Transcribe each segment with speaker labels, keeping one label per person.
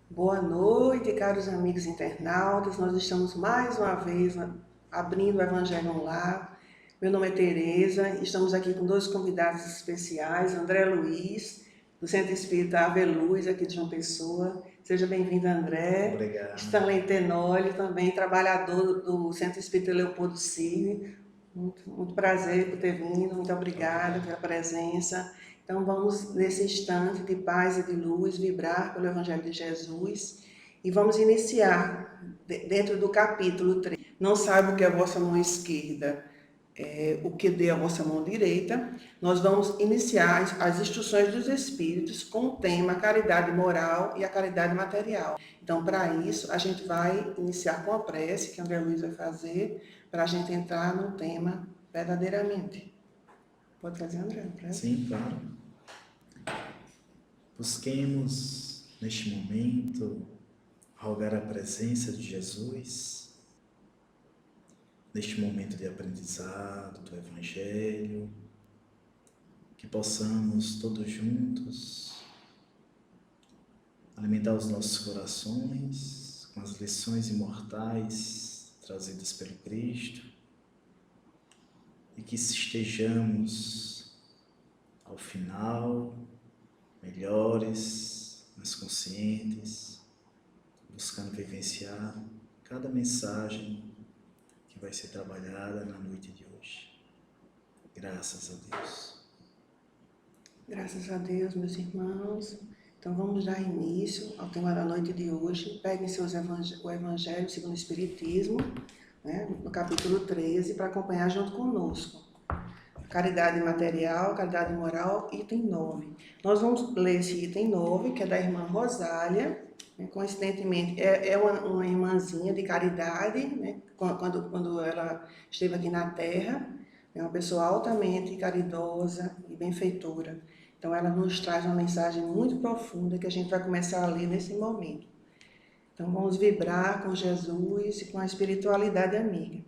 Speaker 1: Boa noite, caros amigos internautas. Nós estamos mais uma vez abrindo o Evangelho no Lar. Meu nome é Tereza. Estamos aqui com dois convidados especiais, André Luiz, do Centro Espírita Ave Luz, aqui de João Pessoa. Seja bem-vindo, André.
Speaker 2: Obrigado.
Speaker 1: Stanley Tenório, também trabalhador do Centro Espírita Leopoldo Cine. Muito prazer por ter vindo, muito obrigada pela presença. Então vamos, nesse instante de paz e de luz, vibrar pelo Evangelho de Jesus e vamos iniciar dentro do capítulo 3. Não saiba o que é a vossa mão esquerda, o que dê a vossa mão direita. Nós vamos iniciar as instruções dos Espíritos com o tema caridade moral e a caridade material. Então, para isso, a gente vai iniciar com a prece que André Luiz vai fazer, para a gente entrar no tema verdadeiramente. Pode fazer, André? Prece?
Speaker 2: Sim, claro. Busquemos, neste momento, rogar a presença de Jesus, neste momento de aprendizado do Evangelho, que possamos todos juntos alimentar os nossos corações com as lições imortais trazidas pelo Cristo e que estejamos, ao final, melhores, mais conscientes, buscando vivenciar cada mensagem que vai ser trabalhada na noite de hoje. Graças a Deus.
Speaker 1: Graças a Deus, meus irmãos. Então vamos dar início ao tema da noite de hoje. Peguem o Evangelho segundo o Espiritismo, no capítulo 13, para acompanhar junto conosco. Caridade material, caridade moral, item 9. Nós vamos ler esse item 9, que é da irmã Rosália. Coincidentemente, é uma irmãzinha de caridade, quando ela esteve aqui na Terra. É uma pessoa altamente caridosa e benfeitora. Então, ela nos traz uma mensagem muito profunda que a gente vai começar a ler nesse momento. Então, vamos vibrar com Jesus e com a espiritualidade amiga.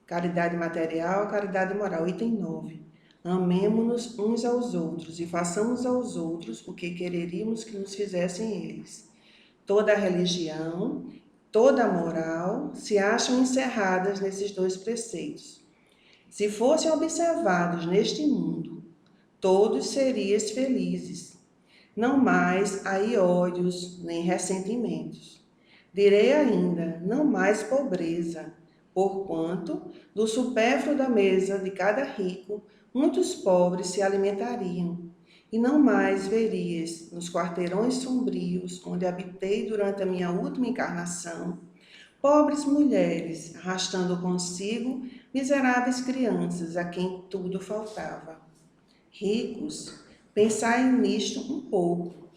Speaker 1: Caridade material, caridade moral. Item 9. Amemo-nos uns aos outros e façamos aos outros o que quereríamos que nos fizessem eles. Toda a religião, toda a moral se acham encerradas nesses dois preceitos. Se fossem observados neste mundo, todos serias felizes. Não mais aí ódios nem ressentimentos. Direi ainda, não mais pobreza, porquanto, do supérfluo da mesa de cada rico, muitos pobres se alimentariam, e não mais verias, nos quarteirões sombrios, onde habitei durante a minha última encarnação, pobres mulheres, arrastando consigo miseráveis crianças a quem tudo faltava. Ricos, pensai nisto um pouco.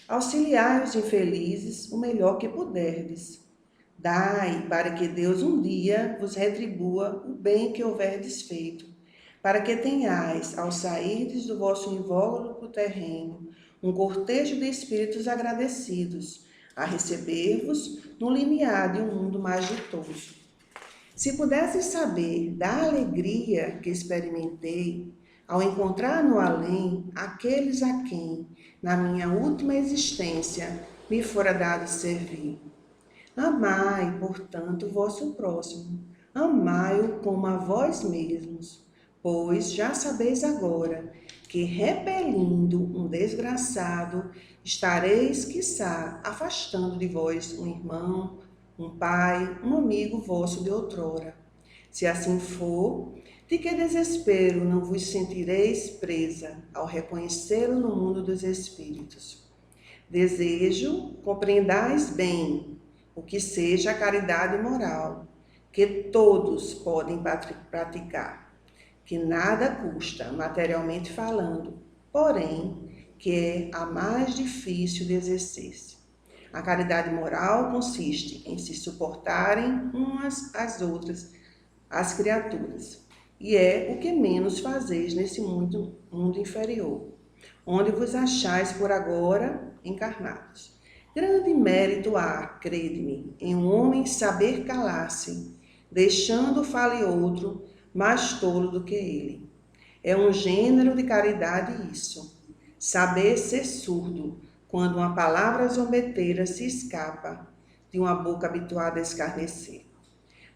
Speaker 1: Auxiliai os infelizes o melhor que puderdes. Dai, para que Deus um dia vos retribua o bem que houverdes feito, para que tenhais, ao sairdes do vosso invólucro terreno, um cortejo de espíritos agradecidos, a receber-vos no limiar de um mundo mais ditoso. Se pudesses saber da alegria que experimentei ao encontrar no além aqueles a quem, na minha última existência, me fora dado servir. Amai, portanto, o vosso próximo, amai-o como a vós mesmos, pois já sabeis agora que, repelindo um desgraçado, estareis, quiçá, afastando de vós um irmão, um pai, um amigo vosso de outrora. Se assim for, de que desespero não vos sentireis presa ao reconhecê-lo no mundo dos espíritos? Desejo compreendais bem o que seja a caridade moral, que todos podem praticar, que nada custa, materialmente falando, porém, que é a mais difícil de exercer-se. A caridade moral consiste em se suportarem umas às outras, as criaturas, e é o que menos fazeis nesse mundo inferior, onde vos achais por agora encarnados. Grande mérito há, crede-me, em um homem saber calar-se, deixando fale outro mais tolo do que ele. É um gênero de caridade isso, saber ser surdo, quando uma palavra zombeteira se escapa de uma boca habituada a escarnecer.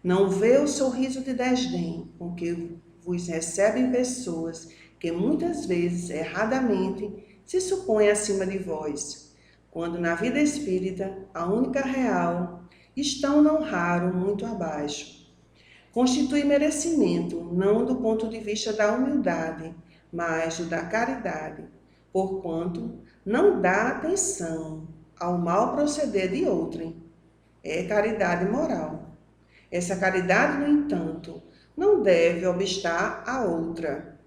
Speaker 1: Não vê o sorriso de desdém com que vos recebem pessoas que muitas vezes, erradamente, se supõem acima de vós, quando na vida espírita, a única real, estão não raro muito abaixo. Constitui merecimento, não do ponto de vista da humildade, mas do da caridade, porquanto não dá atenção ao mal proceder de outrem. É caridade moral. Essa caridade, no entanto, não deve obstar a outra.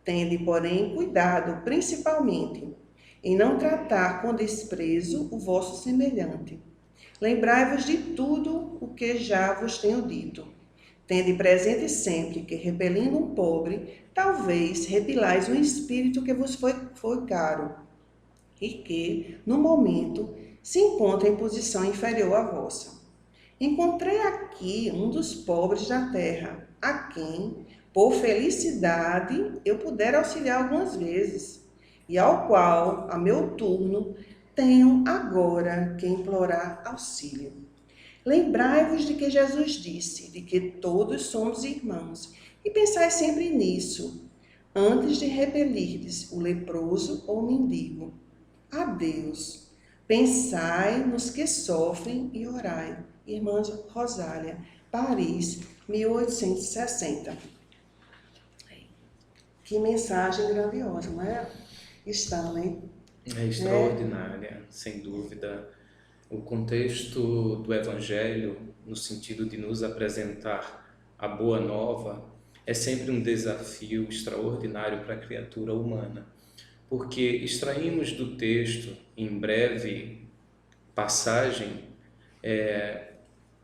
Speaker 1: Tende, porém, cuidado, principalmente, em não tratar com desprezo o vosso semelhante. Lembrai-vos de tudo o que já vos tenho dito. Tende presente sempre que, repelindo um pobre, talvez repilais um espírito que vos foi caro, e que, no momento, se encontra em posição inferior à vossa. Encontrei aqui um dos pobres da terra, a quem, por felicidade, eu puder auxiliar algumas vezes, e ao qual, a meu turno, tenho agora que implorar auxílio. Lembrai-vos de que Jesus disse, de que todos somos irmãos, e pensai sempre nisso, antes de repelirdes o leproso ou o mendigo. Adeus. Pensai nos que sofrem e orai. Irmã Rosália, Paris, 1860. Que mensagem grandiosa, não é, Stanley?
Speaker 3: É extraordinária, sem dúvida. O contexto do Evangelho, no sentido de nos apresentar a boa nova, é sempre um desafio extraordinário para a criatura humana, porque extraímos do texto, em breve passagem,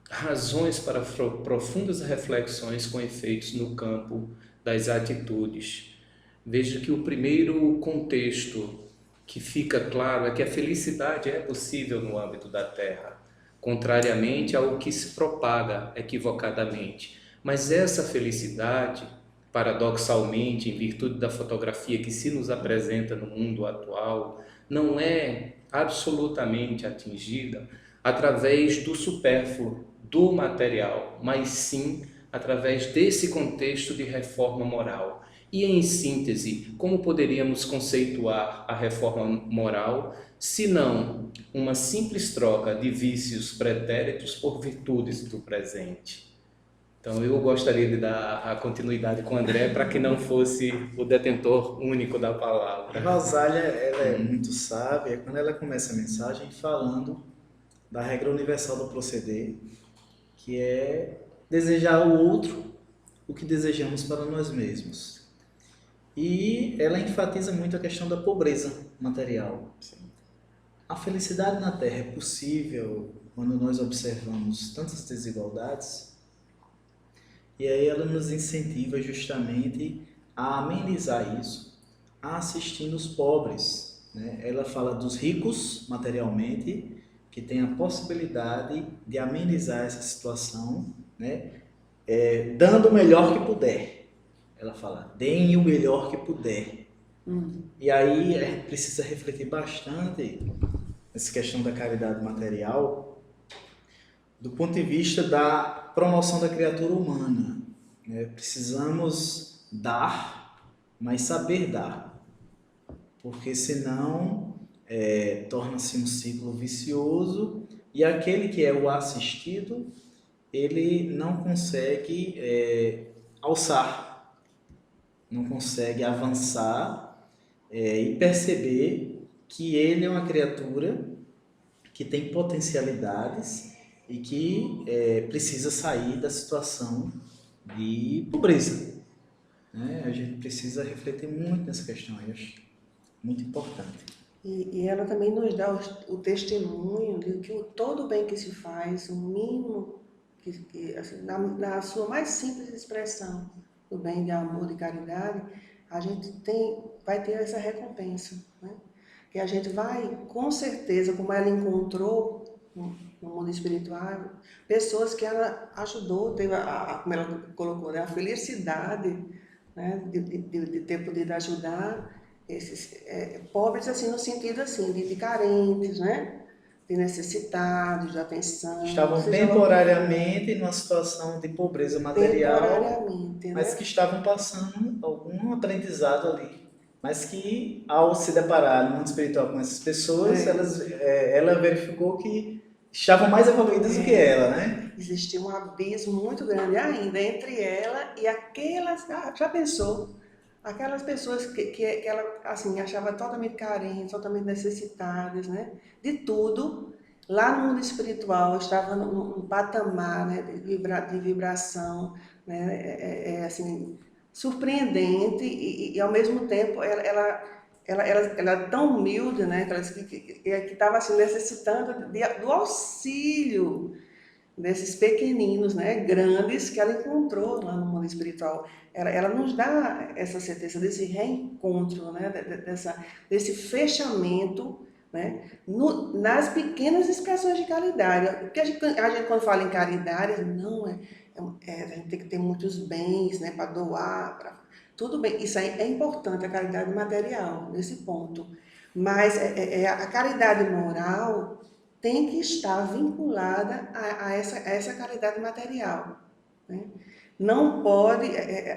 Speaker 3: razões para profundas reflexões com efeitos no campo das atitudes. Veja que o primeiro contexto que fica claro é que a felicidade é possível no âmbito da Terra, contrariamente ao que se propaga equivocadamente. Mas essa felicidade, paradoxalmente, em virtude da fotografia que se nos apresenta no mundo atual, não é absolutamente atingida através do supérfluo, do material, mas sim através desse contexto de reforma moral. E em síntese, como poderíamos conceituar a reforma moral, se não uma simples troca de vícios pretéritos por virtudes do presente? Então eu gostaria de dar a continuidade com o André para que não fosse o detentor único da palavra.
Speaker 2: A Rosália, ela é muito sábia quando ela começa a mensagem falando da regra universal do proceder, que é desejar ao outro o que desejamos para nós mesmos. E ela enfatiza muito a questão da pobreza material.
Speaker 3: Sim.
Speaker 2: A felicidade na Terra é possível quando nós observamos tantas desigualdades, e aí ela nos incentiva justamente a amenizar isso, assistindo os pobres, né? Ela fala dos ricos materialmente, que têm a possibilidade de amenizar essa situação, né? Dando o melhor que puder. Ela fala, deem o melhor que puder. E aí a gente precisa refletir bastante nessa questão da caridade material do ponto de vista da promoção da criatura humana, né? Precisamos dar, mas saber dar, porque senão torna-se um ciclo vicioso e aquele que é o assistido, ele não consegue alçar, não consegue avançar e perceber que ele é uma criatura que tem potencialidades e que precisa sair da situação de pobreza, né? A gente precisa refletir muito nessa questão, eu acho muito importante.
Speaker 1: E ela também nos dá o testemunho de que todo bem que se faz, o mínimo, assim, na sua mais simples expressão, do bem, de amor, de caridade, a gente vai ter essa recompensa, né? Que a gente vai, com certeza, como ela encontrou no mundo espiritual, pessoas que ela ajudou, teve como ela colocou, né, a felicidade, né, de ter podido ajudar, esses pobres assim no sentido assim de carentes, né? De necessitados, de atenção.
Speaker 2: Estavam
Speaker 1: seja lá o que
Speaker 2: temporariamente numa situação de pobreza
Speaker 1: for,
Speaker 2: material,
Speaker 1: temporariamente,
Speaker 2: mas
Speaker 1: né?
Speaker 2: que estavam passando algum aprendizado ali. Mas que, ao se deparar no mundo espiritual com essas pessoas, ela verificou que estavam mais evoluídas do que ela, né?
Speaker 1: Existia um abismo muito grande ainda entre ela e aquelas, já pensou? Aquelas pessoas que ela assim, achava totalmente carentes, totalmente necessitadas, né? De tudo. Lá no mundo espiritual estava num patamar, né? De vibração, né? Assim, surpreendente e ao mesmo tempo ela é tão humilde, né? Que estava assim, necessitando do auxílio desses pequeninos, né, grandes que ela encontrou lá no mundo espiritual. Ela nos dá essa certeza desse reencontro, né, desse fechamento, né, nas pequenas expressões de caridade. Porque a gente quando fala em caridade, não a gente tem que ter muitos bens, né, para doar, tudo bem. Isso aí é importante, a caridade material nesse ponto. Mas a caridade moral tem que estar vinculada a essa caridade material, né? Não pode,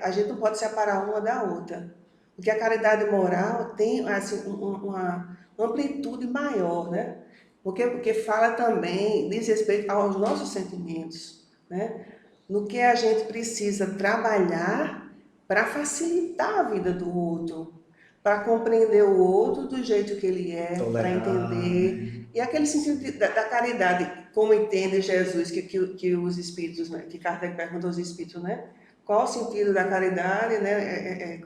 Speaker 1: a gente não pode separar uma da outra, porque a caridade moral tem assim, uma amplitude maior, né? Porque fala também, diz respeito aos nossos sentimentos, né? No que a gente precisa trabalhar para facilitar a vida do outro, para compreender o outro do jeito que ele é, para
Speaker 2: Tolerar,
Speaker 1: entender.
Speaker 2: né?
Speaker 1: E aquele sentido da caridade, como entende Jesus, que os espíritos, né? Que Kardec pergunta aos espíritos, né? Qual o sentido da caridade, né?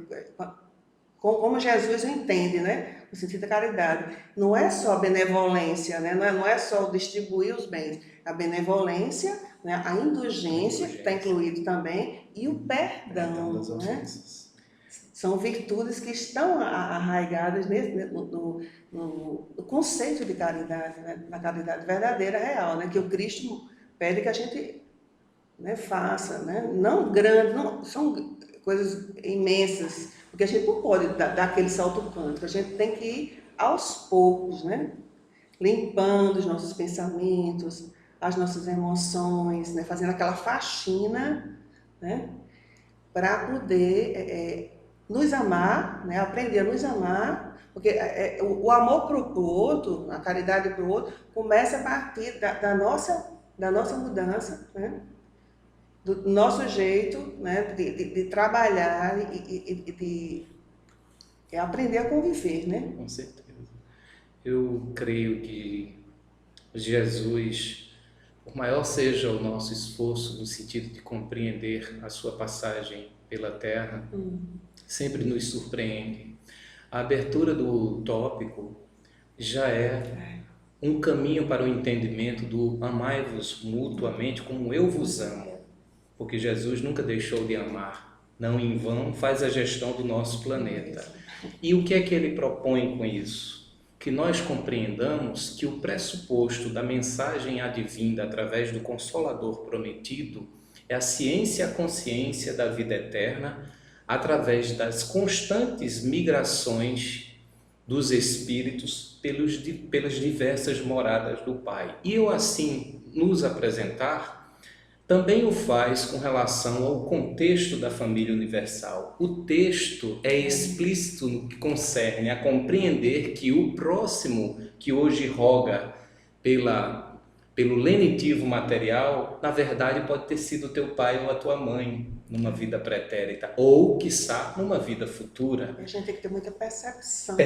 Speaker 1: Como Jesus entende, né? O sentido da caridade. Não é só benevolência, né? Não é só distribuir os bens. A benevolência, né? A indulgência, que está incluído também, e o
Speaker 2: Perdão das
Speaker 1: perdão, né?
Speaker 2: ofensas.
Speaker 1: São virtudes que estão arraigadas no conceito de caridade, né? Na caridade verdadeira, real, né? Que o Cristo pede que a gente, né, faça, né? Não grande, não, são coisas imensas, porque a gente não pode dar aquele salto quântico, a gente tem que ir aos poucos, né? Limpando os nossos pensamentos, as nossas emoções, né? Fazendo aquela faxina, né? Para poder nos amar, né? Aprender a nos amar, porque o amor para o outro, a caridade para o outro, começa a partir da nossa mudança, né? Do nosso jeito, né? De trabalhar e de aprender a conviver, né?
Speaker 3: Com certeza. Eu creio que Jesus, por maior seja o nosso esforço no sentido de compreender a sua passagem pela Terra, sempre nos surpreende. A abertura do tópico já é um caminho para o entendimento do amai-vos mutuamente como eu vos amo, porque Jesus nunca deixou de amar. Não em vão faz a gestão do nosso planeta. E o que é que ele propõe com isso? Que nós compreendamos que o pressuposto da mensagem advinda através do Consolador prometido é a ciência e a consciência da vida eterna através das constantes migrações dos espíritos pelas diversas moradas do Pai. E eu assim nos apresentar também o faz com relação ao contexto da família universal. O texto é explícito no que concerne a compreender que o próximo que hoje roga pelo lenitivo material, na verdade pode ter sido teu pai ou a tua mãe numa vida pretérita, ou, quiçá, numa vida futura.
Speaker 1: A gente tem que ter muita percepção.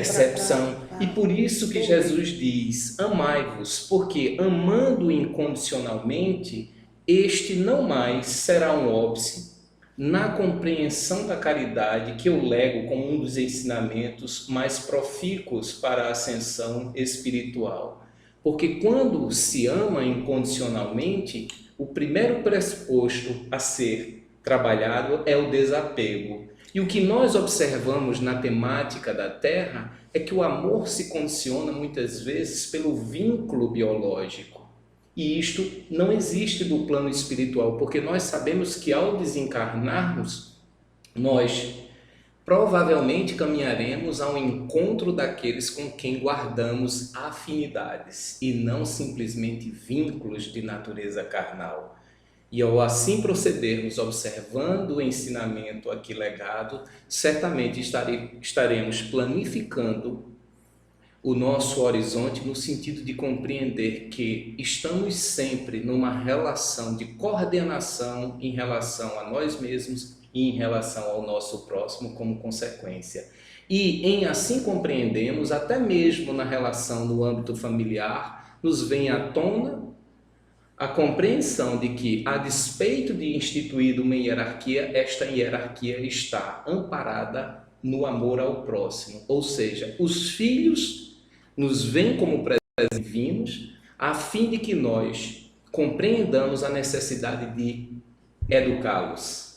Speaker 3: E por isso que Jesus diz, amai-vos, porque amando incondicionalmente, este não mais será um óbice na compreensão da caridade que eu lego como um dos ensinamentos mais profícuos para a ascensão espiritual. Porque quando se ama incondicionalmente, o primeiro pressuposto a ser trabalhado é o desapego. E o que nós observamos na temática da Terra é que o amor se condiciona muitas vezes pelo vínculo biológico. E isto não existe no plano espiritual, porque nós sabemos que ao desencarnarmos, nós provavelmente caminharemos ao encontro daqueles com quem guardamos afinidades e não simplesmente vínculos de natureza carnal. E ao assim procedermos, observando o ensinamento aqui legado, certamente estaremos planificando o nosso horizonte no sentido de compreender que estamos sempre numa relação de coordenação em relação a nós mesmos e em relação ao nosso próximo como consequência. E em assim compreendermos, até mesmo na relação no âmbito familiar, nos vem à tona a compreensão de que, a despeito de instituída uma hierarquia, esta hierarquia está amparada no amor ao próximo. Ou seja, os filhos nos veem como presentes divinos, a fim de que nós compreendamos a necessidade de educá-los.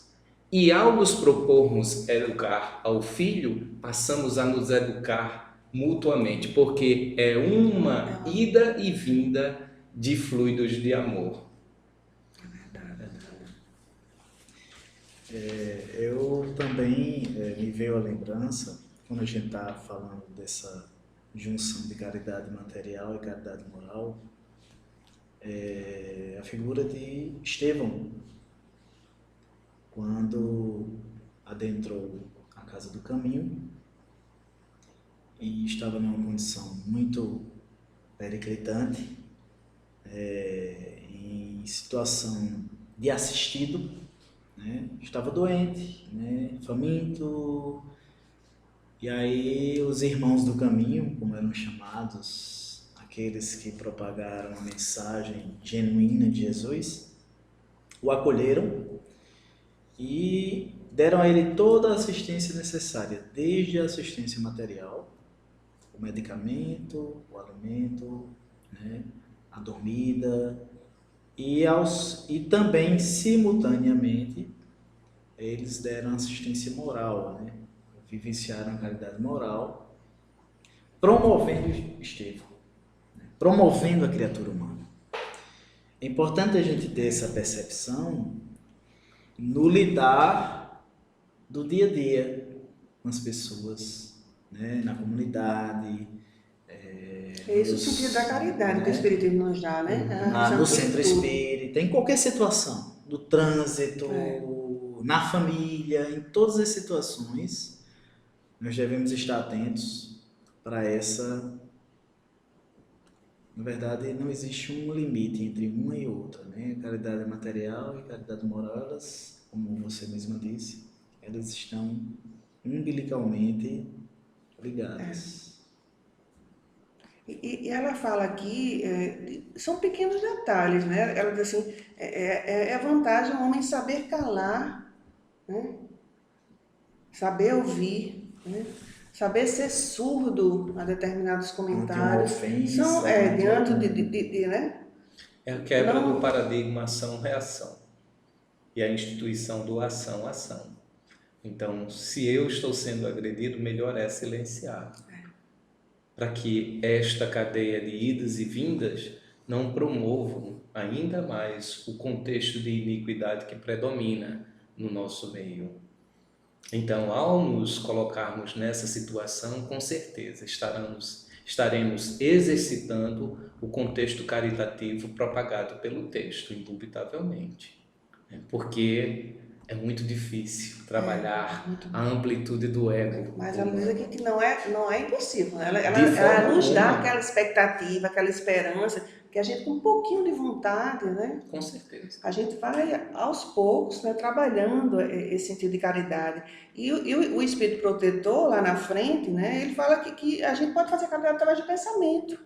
Speaker 3: E ao nos propormos educar ao filho, passamos a nos educar mutuamente, porque é uma ida e vinda de fluidos de amor.
Speaker 2: Eu também me veio a lembrança, quando a gente está falando dessa junção de caridade material e caridade moral, a figura de Estevão, quando adentrou a casa do caminho e estava numa condição muito periclitante, em situação de assistido, né? Estava doente, né? Faminto, e aí os irmãos do caminho, como eram chamados, aqueles que propagaram a mensagem genuína de Jesus, o acolheram e deram a ele toda a assistência necessária, desde a assistência material, o medicamento, o alimento, né? A dormida, e também, simultaneamente, eles deram assistência moral, né? Vivenciaram a caridade moral, promovendo Estevão, né? Promovendo a criatura humana. É importante a gente ter essa percepção no lidar do dia a dia com as pessoas, né? Na comunidade.
Speaker 1: Esse é o sentido da caridade, né? Que o Espiritismo nos dá, né?
Speaker 2: No centro espírita, em qualquer situação, no trânsito, na família, em todas as situações, nós devemos estar atentos para essa. Na verdade, não existe um limite entre uma e outra, né? Caridade material e caridade moral, elas, como você mesma disse, elas estão umbilicalmente ligadas.
Speaker 1: E ela fala aqui, são pequenos detalhes, né? Ela diz assim, é vantagem o homem saber calar, né? Saber ouvir, né? Saber ser surdo a determinados comentários. Diante de né?
Speaker 3: É a quebra do paradigma ação-reação e a instituição do ação-ação. Então, se eu estou sendo agredido, melhor é silenciar. Para que esta cadeia de idas e vindas não promovam ainda mais o contexto de iniquidade que predomina no nosso meio. Então, ao nos colocarmos nessa situação, com certeza estaremos exercitando o contexto caritativo propagado pelo texto, indubitavelmente. Porque é muito difícil trabalhar a amplitude do ego.
Speaker 1: Mas ela diz aqui que não é impossível. Ela nos dá aquela expectativa, aquela esperança, que a gente com um pouquinho de vontade, né?
Speaker 3: Com certeza.
Speaker 1: A gente vai aos poucos, né, trabalhando esse sentido de caridade. E o Espírito Protetor, lá na frente, né, ele fala que a gente pode fazer caridade através de pensamento,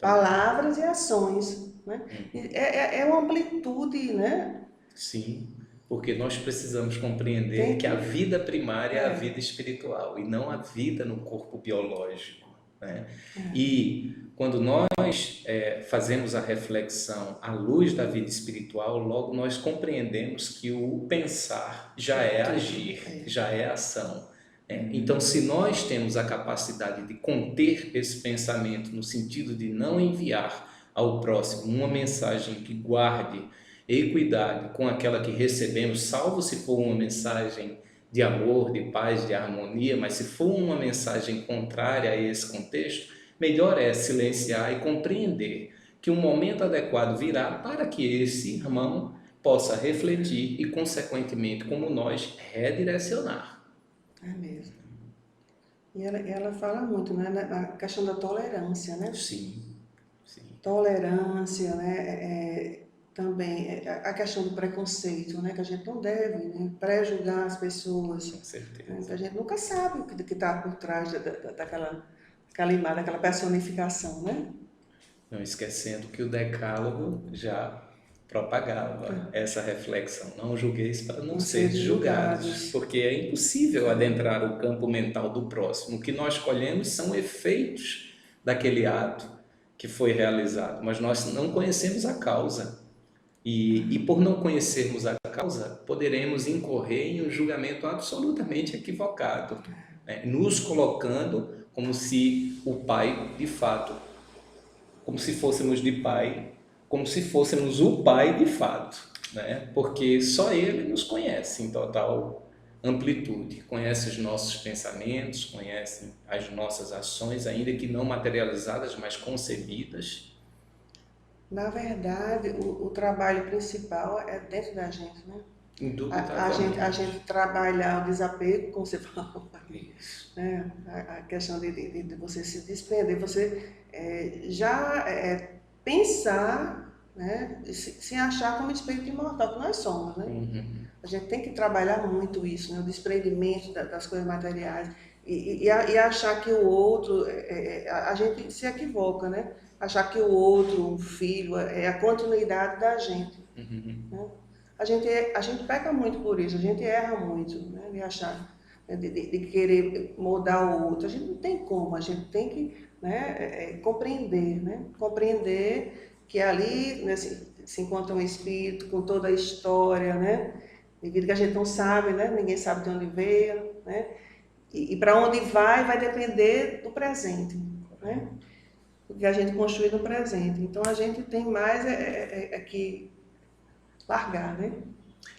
Speaker 1: palavras e ações. Né? É uma amplitude, né?
Speaker 3: Sim. Porque nós precisamos compreender que a vida primária é a vida espiritual e não a vida no corpo biológico, né? E quando nós fazemos a reflexão à luz da vida espiritual, logo nós compreendemos que o pensar já é agir, já é ação. Então, se nós temos a capacidade de conter esse pensamento no sentido de não enviar ao próximo uma mensagem que guarde equidade com aquela que recebemos, salvo se for uma mensagem de amor, de paz, de harmonia, mas se for uma mensagem contrária a esse contexto, melhor é silenciar e compreender que um momento adequado virá para que esse irmão possa refletir e, consequentemente, como nós, redirecionar.
Speaker 1: É mesmo. E ela fala muito, né, na questão da tolerância, né?
Speaker 3: Sim, sim.
Speaker 1: Tolerância, né? Também a questão do preconceito, né? Que a gente não deve, né, pré-julgar as pessoas.
Speaker 3: Com certeza.
Speaker 1: Né? A gente nunca sabe o que está por trás daquela imagem, daquela personificação, né?
Speaker 3: Não esquecendo que o Decálogo já propagava essa reflexão. Não julgueis para não ser julgados, porque é impossível adentrar o campo mental do próximo. O que nós colhemos são efeitos daquele ato que foi realizado, mas nós não conhecemos a causa. E por não conhecermos a causa, poderemos incorrer em um julgamento absolutamente equivocado, né? Nos colocando como se o pai, de fato, como se fôssemos de pai, como se fôssemos o pai de fato, né? Porque só ele nos conhece em total amplitude, conhece os nossos pensamentos, conhece as nossas ações, ainda que não materializadas, mas concebidas.
Speaker 1: Na verdade, o trabalho principal é dentro da gente, né? A gente trabalhar o desapego, como você falou, né? A questão de você se desprender, você pensar, né? Se achar como espírito imortal, que nós somos, né?
Speaker 3: Uhum.
Speaker 1: A gente tem que trabalhar muito isso, né? O desprendimento das coisas materiais e achar que o outro, a gente se equivoca, né? Achar que o outro, um filho, é a continuidade da gente.
Speaker 3: Uhum.
Speaker 1: Né? A gente peca muito por isso, a gente erra muito, né? De achar, né? de querer mudar o outro. A gente não tem como, a gente tem que, né? Compreender, né? Compreender que ali, né, se encontra um espírito com toda a história, né? Devido que a gente não sabe, né? Ninguém sabe de onde veio, né? E para onde vai depender do presente, né? O que a gente construi no presente. Então a gente tem mais que largar, né?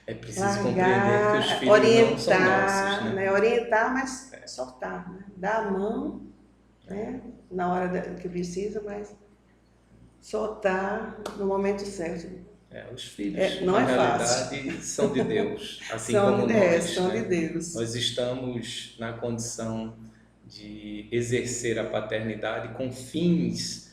Speaker 3: É preciso compreender que os filhos
Speaker 1: orientar,
Speaker 3: não são nossos, né?
Speaker 1: Orientar, mas soltar, né? Dar a mão, né? Na hora que precisa, mas soltar no momento certo.
Speaker 3: Os filhos,
Speaker 1: não
Speaker 3: na
Speaker 1: realidade,
Speaker 3: fácil. São de Deus, assim como nós.
Speaker 1: São
Speaker 3: né?
Speaker 1: de Deus.
Speaker 3: Nós estamos na condição de exercer a paternidade com fins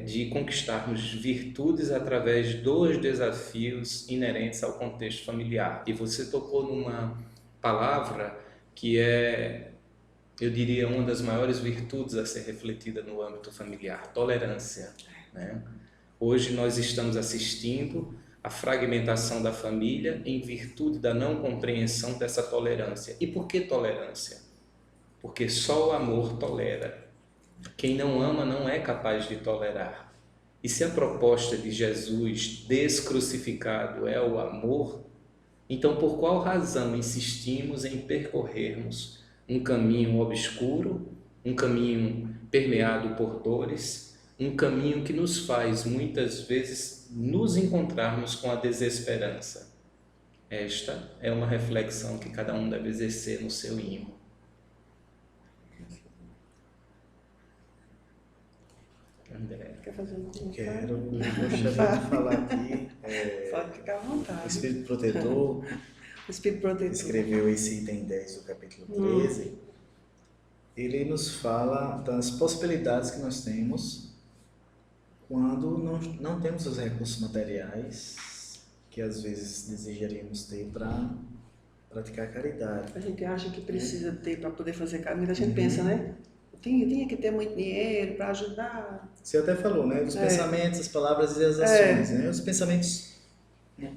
Speaker 3: de conquistarmos virtudes através dos desafios inerentes ao contexto familiar. E você tocou numa palavra que é, eu diria, uma das maiores virtudes a ser refletida no âmbito familiar: tolerância, né? Hoje nós estamos assistindo à fragmentação da família em virtude da não compreensão dessa tolerância. E por que tolerância? Porque só o amor tolera. Quem não ama não é capaz de tolerar. E se a proposta de Jesus descrucificado é o amor, então por qual razão insistimos em percorrermos um caminho obscuro, um caminho permeado por dores, um caminho que nos faz muitas vezes nos encontrarmos com a desesperança? Esta é uma reflexão que cada um deve exercer no seu ímã. André.
Speaker 1: Quer fazer um comentário?
Speaker 2: Quero, gostaria de falar aqui.
Speaker 1: Pode ficar à vontade.
Speaker 2: O Espírito Protetor
Speaker 1: O Espírito Protetor
Speaker 2: escreveu esse item 10 do capítulo 13. Ele nos fala das possibilidades que nós temos quando não temos os recursos materiais que às vezes desejaríamos ter para praticar caridade.
Speaker 1: A gente acha que precisa ter para poder fazer caridade. A gente pensa, né? Tinha que ter muito dinheiro para ajudar.
Speaker 2: Você até falou, né? Dos pensamentos, as palavras e as ações. Né? Os pensamentos,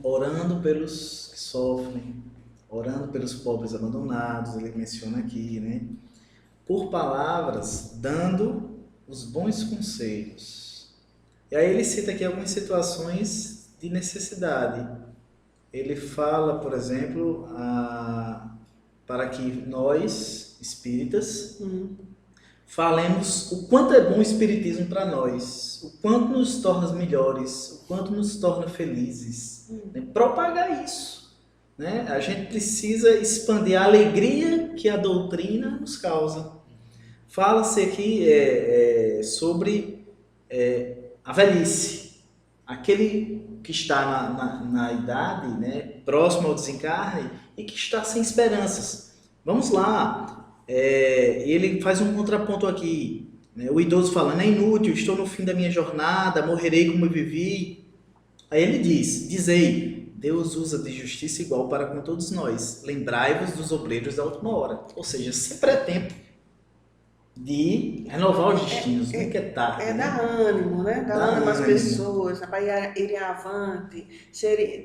Speaker 2: orando pelos que sofrem, orando pelos pobres abandonados, ele menciona aqui, né? Por palavras, dando os bons conselhos. E aí ele cita aqui algumas situações de necessidade. Ele fala, por exemplo, para que nós, espíritas, falemos o quanto é bom o espiritismo para nós, o quanto nos torna melhores, o quanto nos torna felizes. Né? Propagar isso. né? A gente precisa expandir a alegria que a doutrina nos causa. Fala-se aqui sobre a velhice. Aquele que está na idade, né, próximo ao desencarne e que está sem esperanças. Vamos lá. Ele faz um contraponto aqui. Né? O idoso falando, é inútil, estou no fim da minha jornada, morrerei como eu vivi. Aí ele diz, dizei, Deus usa de justiça igual para com todos nós. Lembrai-vos dos obreiros da última hora. Ou seja, sempre é tempo de renovar os destinos, nunca é tarde.
Speaker 1: Dar
Speaker 2: Né?
Speaker 1: ânimo, né? Dar ânimo às pessoas, para irem avante,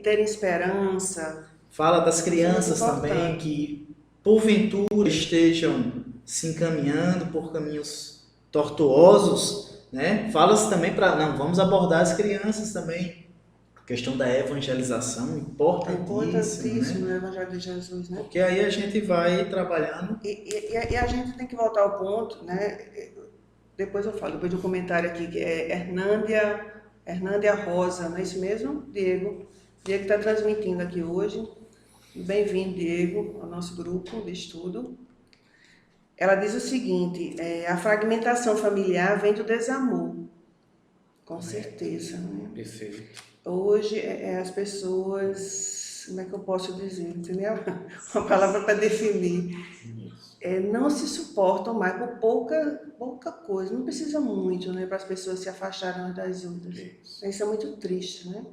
Speaker 1: terem esperança.
Speaker 2: Fala das crianças também que, porventura, estejam se encaminhando por caminhos tortuosos, né? Fala-se também não, vamos abordar as crianças também. A questão da evangelização, importantíssimo,
Speaker 1: né? O Evangelho de Jesus, né?
Speaker 2: Porque aí a gente vai trabalhando.
Speaker 1: E a gente tem que voltar ao ponto, né? Depois eu falo, depois de um comentário aqui, que é Hernândia Rosa, não é isso mesmo, Diego? Diego está transmitindo aqui hoje. Bem-vindo, Diego, ao nosso grupo de estudo. Ela diz o seguinte, a fragmentação familiar vem do desamor, com certeza. Né?
Speaker 3: Perfeito.
Speaker 1: Hoje, as pessoas, como é que eu posso dizer? Entendeu? Uma palavra para definir. Não se suportam mais por pouca coisa. Não precisa muito, né, para as pessoas se afastarem umas das outras. Isso é muito triste, né?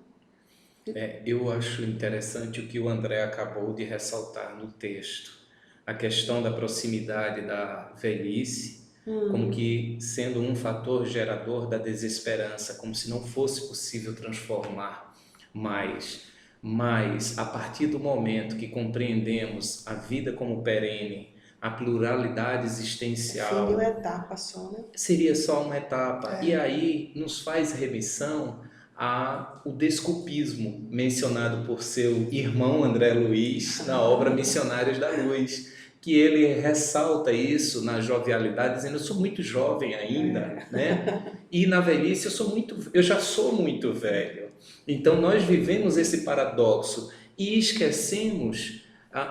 Speaker 3: Eu acho interessante o que o André acabou de ressaltar no texto. A questão da proximidade da velhice, como que sendo um fator gerador da desesperança, como se não fosse possível transformar mais. Mas, a partir do momento que compreendemos a vida como perene, a pluralidade existencial...
Speaker 1: Seria uma etapa só, né?
Speaker 3: Seria só uma etapa. E aí nos faz remissão ao desculpismo mencionado por seu irmão André Luiz na obra Missionários da Luz, que ele ressalta isso na jovialidade, dizendo, eu sou muito jovem ainda, né? E na velhice eu já sou muito velho. Então nós vivemos esse paradoxo e esquecemos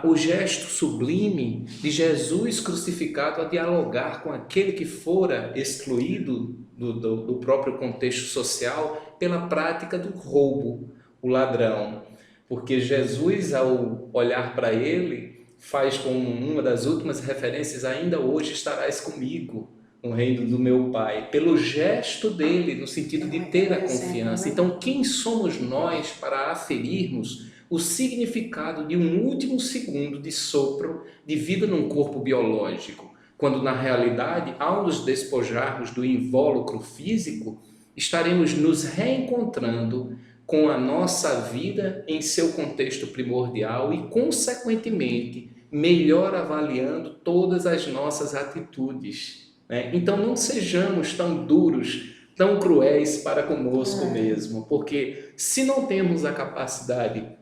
Speaker 3: o gesto sublime de Jesus crucificado a dialogar com aquele que fora excluído do próprio contexto social pela prática do roubo, o ladrão. Porque Jesus, ao olhar para ele, faz como uma das últimas referências, ainda hoje estarás comigo no reino do meu Pai, pelo gesto dele, no sentido de ter a confiança. Então, quem somos nós para aferirmos o significado de um último segundo de sopro de vida num corpo biológico, quando na realidade, ao nos despojarmos do invólucro físico, estaremos nos reencontrando com a nossa vida em seu contexto primordial e, consequentemente, melhor avaliando todas as nossas atitudes. Né? Então, não sejamos tão duros, tão cruéis para conosco mesmo, porque se não temos a capacidade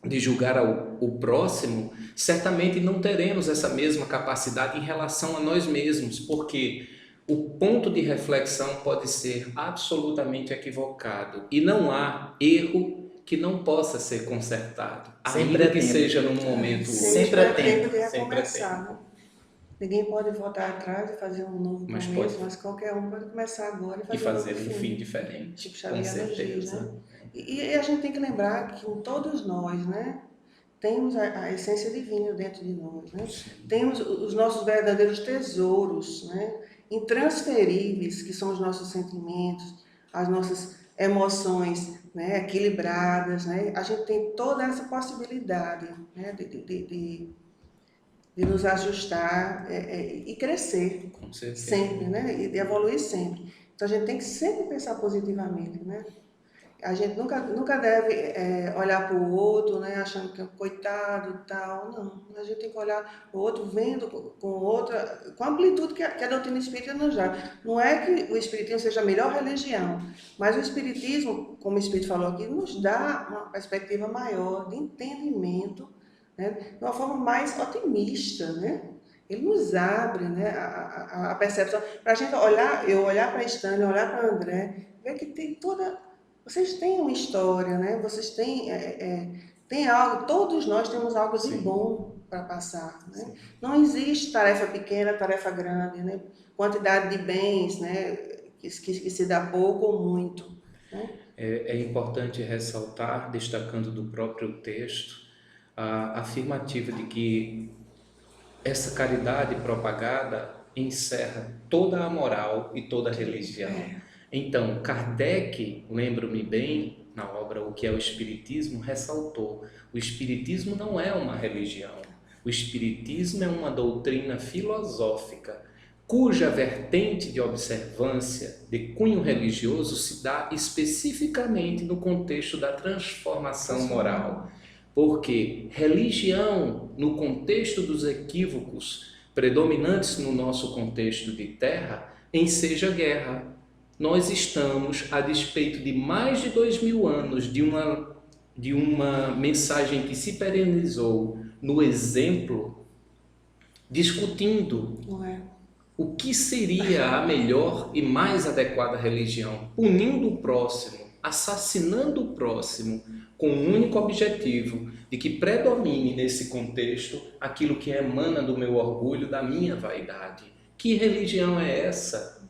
Speaker 3: de julgar o próximo, certamente não teremos essa mesma capacidade em relação a nós mesmos, porque o ponto de reflexão pode ser absolutamente equivocado e não há erro que não possa ser consertado, ainda que seja num momento...
Speaker 1: Sempre é tempo de recomeçar, né? Ninguém pode voltar atrás e fazer um novo começo, mas qualquer um pode começar agora
Speaker 3: e fazer um fim diferente,
Speaker 1: tipo Xavier nos diz, né? E a gente tem que lembrar que todos nós, né, temos a essência divina dentro de nós, né? Temos os nossos verdadeiros tesouros, né, intransferíveis, que são os nossos sentimentos, as nossas emoções, né, equilibradas, né? A gente tem toda essa possibilidade, né, de nos ajustar e crescer sempre, né? E de evoluir sempre. Então a gente tem que sempre pensar positivamente, né? A gente nunca deve olhar para o outro, né, achando que é um coitado e tal, não. A gente tem que olhar o outro vendo com a amplitude que a doutrina espírita nos dá. Não é que o espiritismo seja a melhor religião, mas o espiritismo, como o espírito falou aqui, nos dá uma perspectiva maior de entendimento, né, de uma forma mais otimista, né? Ele nos abre, né, a percepção. Para a gente olhar para a Estânia, olhar para André, ver que tem toda... Vocês têm uma história, né? Vocês têm tem algo, todos nós temos algo de
Speaker 3: Sim.
Speaker 1: bom para passar, né?
Speaker 3: Sim.
Speaker 1: Não existe tarefa pequena, tarefa grande, né? Quantidade de bens, né? Que se dá pouco ou muito, né?
Speaker 3: É importante ressaltar, destacando do próprio texto, a afirmativa de que essa caridade propagada encerra toda a moral e toda a religião. Então, Kardec, lembro-me bem, na obra O que é o Espiritismo, ressaltou: o Espiritismo não é uma religião. O Espiritismo é uma doutrina filosófica, cuja vertente de observância de cunho religioso se dá especificamente no contexto da transformação moral. Porque religião, no contexto dos equívocos predominantes no nosso contexto de terra, enseja guerra. Nós estamos, a despeito de mais de 2000 anos de uma mensagem que se perenizou no exemplo, discutindo o que seria a melhor e mais adequada religião, punindo o próximo, assassinando o próximo, com o único objetivo de que predomine nesse contexto aquilo que emana do meu orgulho, da minha vaidade. Que religião é essa?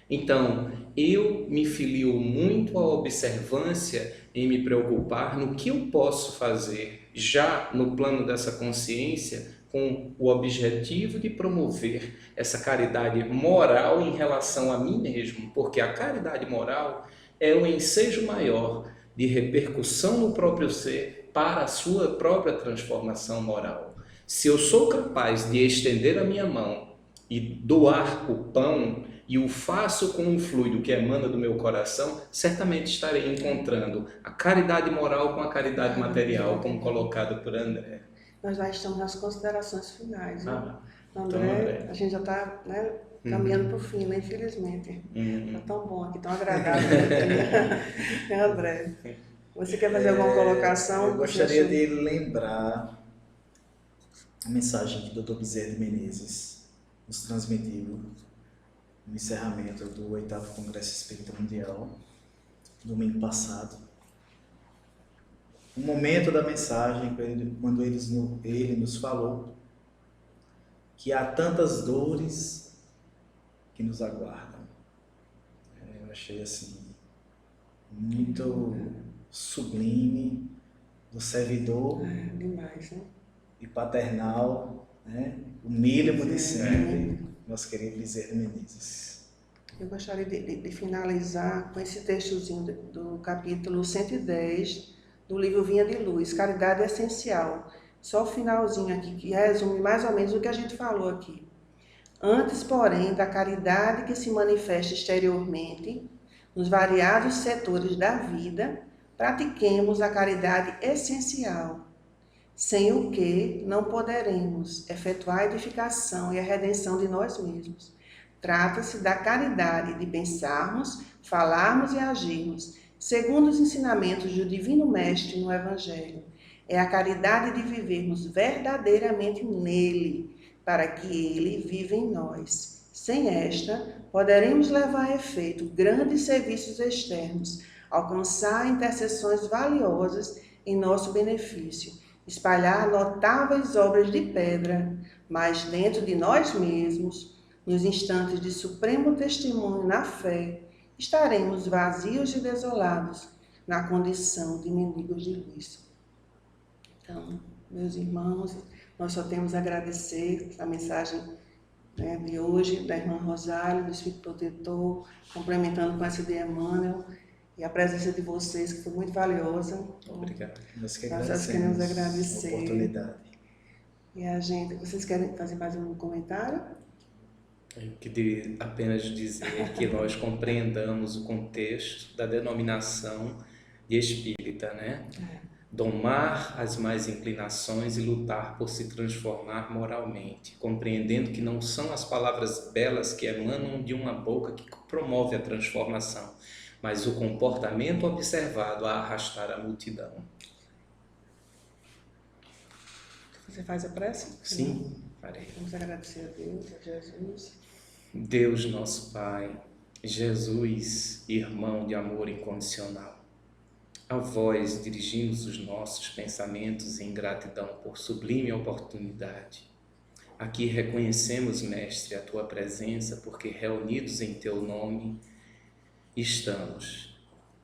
Speaker 3: Então, eu me filio muito à observância em me preocupar no que eu posso fazer já no plano dessa consciência, com o objetivo de promover essa caridade moral em relação a mim mesmo, porque a caridade moral é o ensejo maior de repercussão no próprio ser para a sua própria transformação moral. Se eu sou capaz de estender a minha mão e doar o pão, e o faço com um fluido que emana do meu coração, certamente estarei encontrando a caridade moral com a caridade material, como colocado por André.
Speaker 1: Nós já estamos nas considerações finais, né?
Speaker 3: André,
Speaker 1: a gente já está, né, caminhando para o fim, né, infelizmente. Está tão bom aqui, tão agradável aqui. André, você quer fazer alguma colocação?
Speaker 2: Eu gostaria de lembrar a mensagem que o Dr. Bezerra de Menezes nos transmitiu no encerramento do 8º Congresso Espírita Mundial, domingo passado. O momento da mensagem, quando ele nos falou que há tantas dores que nos aguardam. Eu achei assim, muito sublime, do servidor
Speaker 1: demais, né?
Speaker 2: E paternal, né? O mínimo de sempre, nosso querido Bezerra de Menezes.
Speaker 1: Eu gostaria de finalizar com esse textozinho do capítulo 110 do livro Vinha de Luz, Caridade Essencial. Só o finalzinho aqui, que resume mais ou menos o que a gente falou aqui. Antes, porém, da caridade que se manifesta exteriormente, nos variados setores da vida, pratiquemos a caridade essencial, sem o que não poderemos efetuar a edificação e a redenção de nós mesmos. Trata-se da caridade de pensarmos, falarmos e agirmos, segundo os ensinamentos do Divino Mestre no Evangelho. É a caridade de vivermos verdadeiramente nele, para que ele viva em nós. Sem esta, poderemos levar a efeito grandes serviços externos, alcançar intercessões valiosas em nosso benefício, espalhar notáveis obras de pedra, mas dentro de nós mesmos, nos instantes de supremo testemunho na fé, estaremos vazios e desolados, na condição de mendigos de luz. Então, meus irmãos, nós só temos a agradecer a mensagem, né, de hoje, da irmã Rosália, do Espírito Protetor, complementando com essa de Emmanuel, e a presença de vocês, que foi muito valiosa.
Speaker 3: Obrigado.
Speaker 2: Nós que
Speaker 1: queremos agradecer.
Speaker 2: A oportunidade.
Speaker 1: E vocês querem fazer mais um comentário?
Speaker 3: Eu queria apenas dizer que nós compreendamos o contexto da denominação de espírita, né? Domar as más inclinações e lutar por se transformar moralmente, compreendendo que não são as palavras belas que emanam de uma boca que promove a transformação, mas o comportamento observado a arrastar a multidão.
Speaker 1: Você faz a prece?
Speaker 3: Sim, farei.
Speaker 1: Vamos agradecer a Deus, a Jesus.
Speaker 3: Deus, nosso Pai, Jesus, irmão de amor incondicional, A vós dirigimos os nossos pensamentos em gratidão por sublime oportunidade. Aqui reconhecemos, Mestre, a Tua presença, porque reunidos em Teu nome estamos.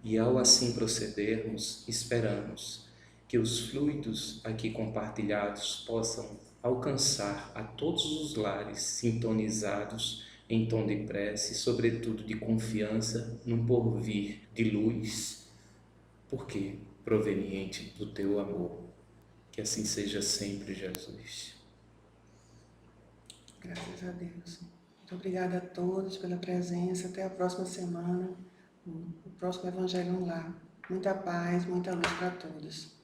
Speaker 3: E ao assim procedermos, esperamos que os fluidos aqui compartilhados possam alcançar a todos os lares sintonizados em tom de prece, sobretudo de confiança num porvir de luz, porque proveniente do Teu amor. Que assim seja sempre, Jesus.
Speaker 1: Graças a Deus. Muito obrigada a todos pela presença. Até a próxima semana, o próximo Evangelho no Lar. Muita paz, muita luz para todos.